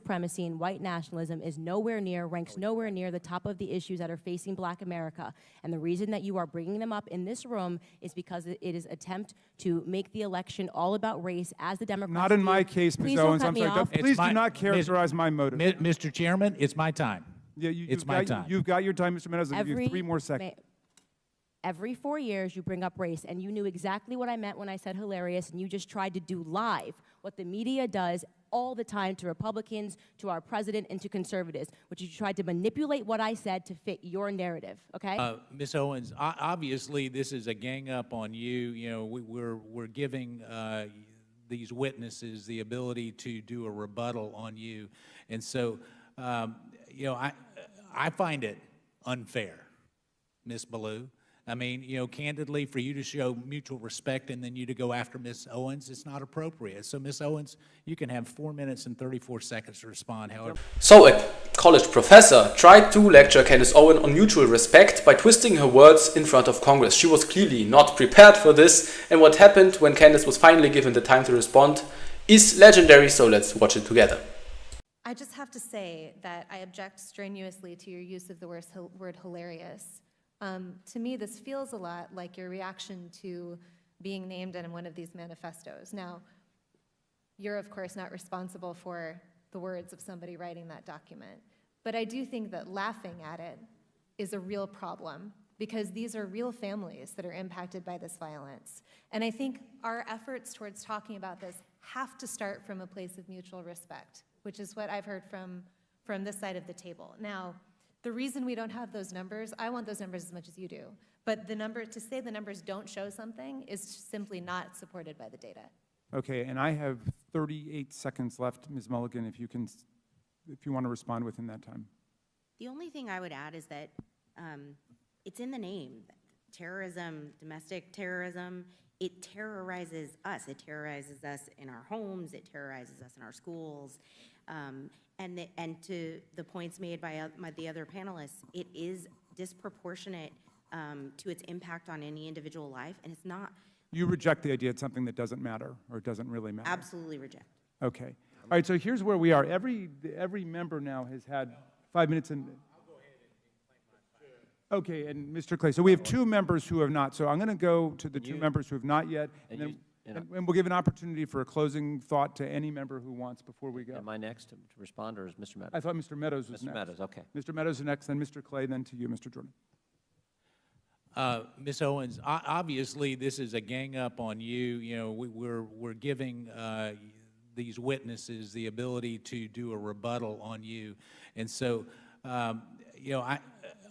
supremacy and white nationalism is ranks nowhere near the top of the issues that are facing Black America. And the reason that you are bringing them up in this room is because it is an attempt to make the election all about race, as the Democrats Not in my case, Ms. Owens. I'm sorry. Please do not characterize my motive. Mr. Chairman, it's my time. Yeah, it's my time. You've got your time, Mr. Meadows. I'll give you 3 more seconds. Every 4 years, you bring up race, and you knew exactly what I meant when I said hilarious, and you just tried to do live what the media does all the time to Republicans, to our president, and to conservatives, which you tried to manipulate what I said to fit your narrative, okay? Ms. Owens, obviously this is a gang up on you. You know, we're giving these witnesses the ability to do a rebuttal on you. And so, you know, I find it unfair, Ms. Ballou. I mean, you know, candidly, for you to show mutual respect and then you to go after Ms. Owens, it's not appropriate. So, Ms. Owens, you can have 4 minutes and 34 seconds to respond, however. So, a college professor tried to lecture Candace Owens on mutual respect by twisting her words in front of Congress. She was clearly not prepared for this, and what happened when Candace was finally given the time to respond is legendary, so let's watch it together. I just have to say that I object strenuously to your use of the word hilarious. To me, this feels a lot like your reaction to being named in one of these manifestos. Now, you're of course not responsible for the words of somebody writing that document, but I do think that laughing at it is a real problem because these are real families that are impacted by this violence. And I think our efforts towards talking about this have to start from a place of mutual respect, which is what I've heard from this side of the table. Now, the reason we don't have those numbers, I want those numbers as much as you do, but to say the numbers don't show something is simply not supported by the data. Okay, and I have 38 seconds left, Ms. Mulligan, if you want to respond within that time. The only thing I would add is that it's in the name. Terrorism, domestic terrorism, it terrorizes us. It terrorizes us in our homes, it terrorizes us in our schools. And to the points made by the other panelists, it is disproportionate to its impact on any individual life, and it's not. You reject the idea it's something that doesn't matter, or it doesn't really matter? Absolutely reject. Okay. All right, so here's where we are. Every member now has had 5 minutes and... Okay, and Mr. Clay, so we have 2 members who have not, so I'm going to go to the 2 members who have not yet, and we'll give an opportunity for a closing thought to any member who wants before we go. Am I next to respond, or is Mr. Meadows? I thought Mr. Meadows was next. Mr. Meadows, okay. Mr. Meadows is next, then Mr. Clay, then to you, Mr. Jordan. Ms. Owens, obviously this is a gang up on you. You know, we're giving these witnesses the ability to do a rebuttal on you, and so you know,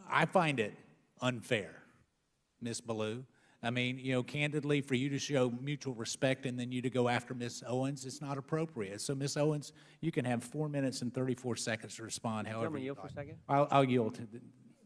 I find it unfair, Ms. Ballou. I mean, you know, candidly, for you to show mutual respect and then you to go after Ms. Owens, it's not appropriate. So, Ms. Owens, you can have 4 minutes and 34 seconds to respond. However, yield for a second. I'll yield.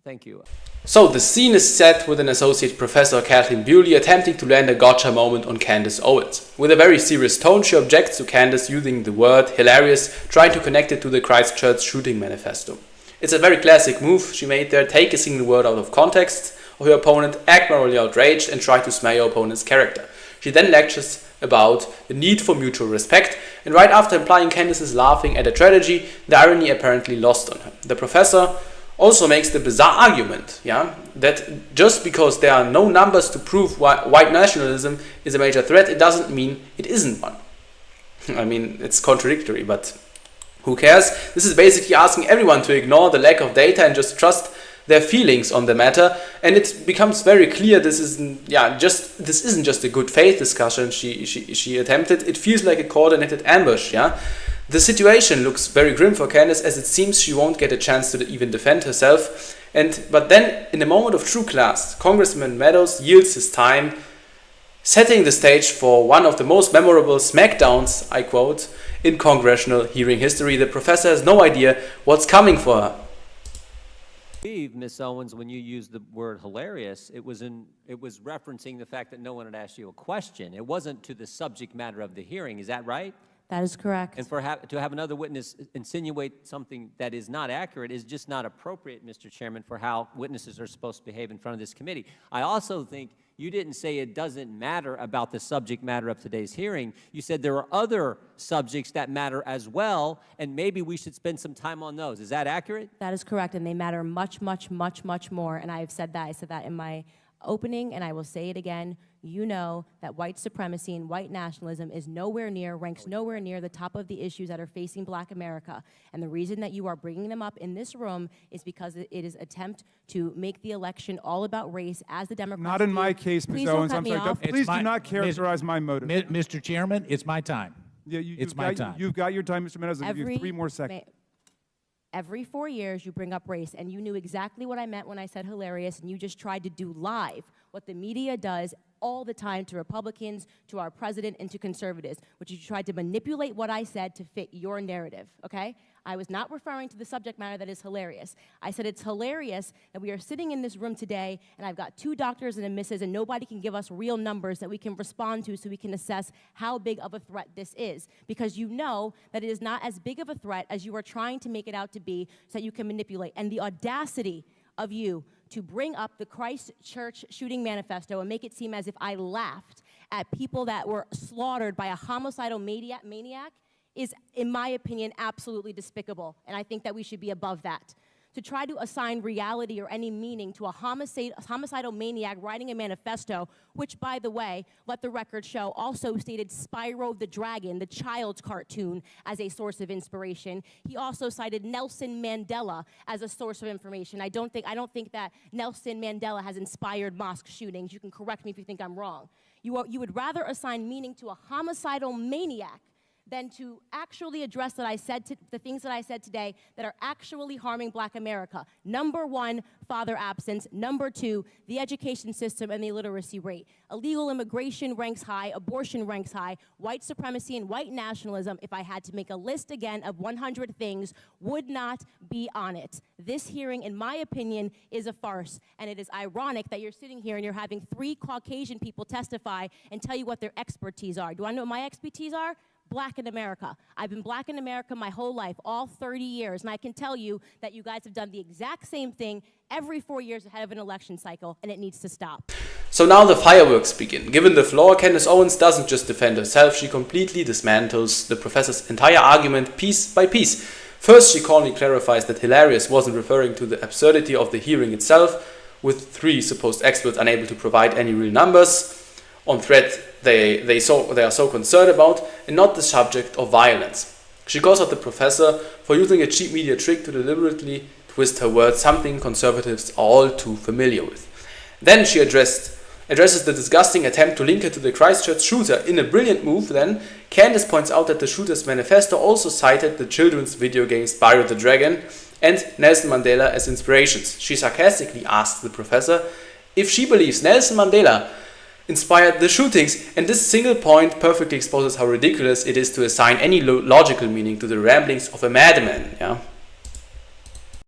Thank you. So the scene is set with an associate professor, Kathleen Bewley, attempting to land a gotcha moment on Candace Owens. With a very serious tone, she objects to Candace using the word hilarious, trying to connect it to the Christchurch shooting manifesto. It's a very classic move she made there, take a single word out of context of her opponent, act morally outraged, and try to smear your opponent's character. She then lectures about the need for mutual respect, and right after implying Candace is laughing at a tragedy, the irony apparently lost on her. The professor also makes the bizarre argument, that just because there are no numbers to prove white nationalism is a major threat, it doesn't mean it isn't one. I mean, it's contradictory, but who cares? This is basically asking everyone to ignore the lack of data and just trust their feelings on the matter, and it becomes very clear this isn't just a good faith discussion she attempted. It feels like a coordinated ambush. The situation looks very grim for Candace, as it seems she won't get a chance to even defend herself. But then, in a moment of true class, Congressman Meadows yields his time, setting the stage for one of the most memorable smackdowns, I quote, in congressional hearing history. The professor has no idea what's coming for her. I believe, Ms. Owens, when you used the word hilarious, it was referencing the fact that no one had asked you a question. It wasn't to the subject matter of the hearing. Is that right? That is correct. And to have another witness insinuate something that is not accurate is just not appropriate, Mr. Chairman, for how witnesses are supposed to behave in front of this committee. I also think you didn't say it doesn't matter about the subject matter of today's hearing. You said there are other subjects that matter as well, and maybe we should spend some time on those. Is that accurate? That is correct, and they matter much, much, much, much more, and I have said that. I said that in my opening, and I will say it again. You know that white supremacy and white nationalism is ranks nowhere near the top of the issues that are facing Black America. And the reason that you are bringing them up in this room is because it is attempt to make the election all about race, as the Democrats Not in do. my case, Ms. Please don't Owens. cut I'm me sorry. off. Please do not characterize my motive. Mr. Chairman, it's my time. Yeah, it's my time. You've got your time, Mr. Menez. I'll give you 3 more seconds. Every 4 years, you bring up race, and you knew exactly what I meant when I said hilarious, and you just tried to do live what the media does all the time to Republicans, to our president, and to conservatives, which is you tried to manipulate what I said to fit your narrative, okay? I was not referring to the subject matter that is hilarious. I said it's hilarious that we are sitting in this room today, and I've got 2 doctors and a missus, and nobody can give us real numbers that we can respond to so we can assess how big of a threat this is, because you know that it is not as big of a threat as you are trying to make it out to be so that you can manipulate. And the audacity of you to bring up the Christchurch shooting manifesto and make it seem as if I laughed at people that were slaughtered by a homicidal maniac is, in my opinion, absolutely despicable. And I think that we should be above that. To try to assign reality or any meaning to a homicidal maniac writing a manifesto, which, by the way, let the record show, also stated Spyro the Dragon, the child's cartoon, as a source of inspiration. He also cited Nelson Mandela as a source of information. I don't think that Nelson Mandela has inspired mosque shootings. You can correct me if you think I'm wrong. You would rather assign meaning to a homicidal maniac than to actually address the things that I said today that are actually harming Black America. Number 1, father absence. Number 2, the education system and the illiteracy rate. Illegal immigration ranks high, abortion ranks high, white supremacy and white nationalism, if I had to make a list again of 100 things, would not be on it. This hearing, in my opinion, is a farce, and it is ironic that you're sitting here and you're having 3 Caucasian people testify and tell you what their expertise are. Do I know what my expertise are? Black in America. I've been Black in America my whole life, all 30 years, and I can tell you that you guys have done the exact same thing every 4 years ahead of an election cycle, and it needs to stop. So now the fireworks begin. Given the floor, Candace Owens doesn't just defend herself, she completely dismantles the professor's entire argument piece by piece. First, she calmly clarifies that hilarious wasn't referring to the absurdity of the hearing itself, with 3 supposed experts unable to provide any real numbers on threat they are so concerned about, and not the subject of violence. She calls out the professor for using a cheap media trick to deliberately twist her words, something conservatives are all too familiar with. Then she addresses the disgusting attempt to link her to the Christchurch shooter. In a brilliant move, then, Candace points out that the shooter's manifesto also cited the children's video game Spyro the Dragon and Nelson Mandela as inspirations. She sarcastically asks the professor if she believes Nelson Mandela inspired the shootings, and this single point perfectly exposes how ridiculous it is to assign any logical meaning to the ramblings of a madman. Yeah?